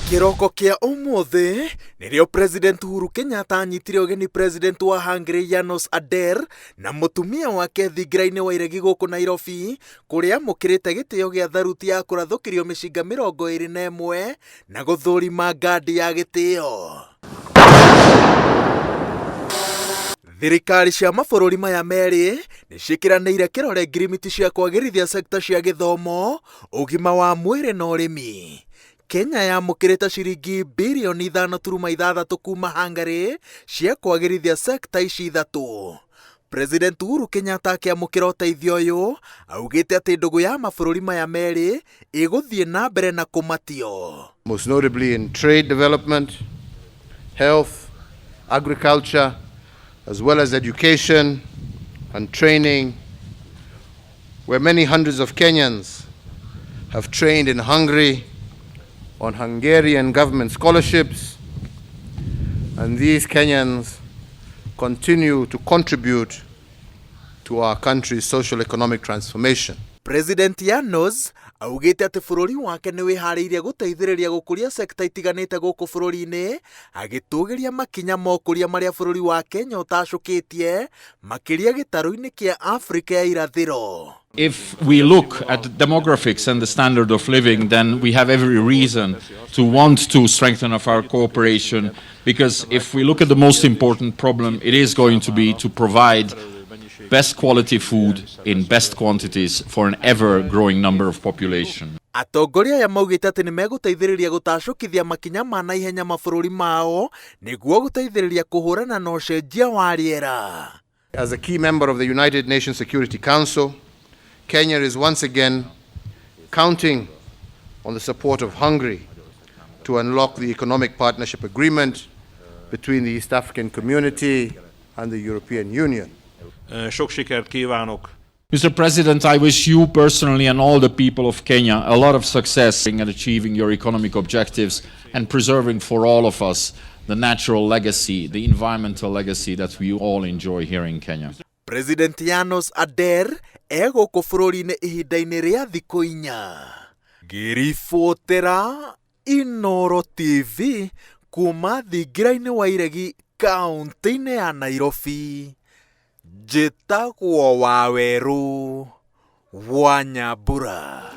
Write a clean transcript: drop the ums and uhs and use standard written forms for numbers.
Kiroko kia umuthi nirio President Uhuru Kenyatta anyitire ugeni President wa Hungary na mutumia wake thingira-ini wa iregi guku Nairobi kuria mukirite gitio gia tharuti ya kurathukirio mishinga 21 na guthurima ngadi ya gitio. Thirikari cia mabũrũri maya merĩ nĩciĩkĩranĩire kĩrore ngirimiti cia kwagĩrithia sekta cia gĩthomo, ũgima wa mwĩrĩ na ũrĩmi. Kenya yamũkĩrĩte ciringi birioni 5.6 kuma Hungary cia kwagĩrithia sekta ici ithatu. President Uhuru Kenyatta akĩamũkĩra ũteithio ũyũ augĩte atĩ ndũgũ ya mabũrũri maya merĩ ĩgũthiĩ na mbere na kũmatio. Most notably in trade development, health, agriculture, as well as education and training, where many hundreds of Kenyans have trained in Hungary on Hungarian government scholarships, and these Kenyans continue to contribute to our country's socio-economic transformation. President Yanos augĩte atĩ bũrũri wake nĩ wĩharĩirie gũteithĩrĩria gũkũria sekta itiganĩte gũkũ bũrũri-inĩ, agĩtũgĩria makinya ma ũkũria marĩa bũrũri wa Kenya ũtacũkĩtie makĩria gĩtarũ-inĩ kĩa Afrika ya irathĩro. If we look at the demographics and the standard of living, then we have every reason to want to strengthen our cooperation, because if we look at the most important problem, it is going to be to provide best quality food in best quantities for an ever-growing number of population. Atongoria aya maugĩte atĩ nĩ megũteithĩrĩria gũtacũkithia makinya ma naihenya mabũrũri mao nĩguo gũteithĩrĩria kũhũrana na ũcenjia wa rĩera. As a key member of the United Nations Security Council, Kenya is once again counting on the support of Hungary to unlock the economic partnership agreement between the East African community and the European Union. Sok sikert kívánok. Mr. President, I wish you personally and all the people of Kenya a lot of success in achieving your economic objectives and preserving for all of us the natural legacy, the environmental legacy that we all enjoy here in Kenya. President Yanos gũkũ bũrũri-inĩ ihinda-inĩ rĩa thikũ 4. Ngĩribotera Inooro TV kuma thingira-inĩ wa iregi kaunti-inĩ ya Nairobi. Njĩtagwo Waweru wa Nyambura.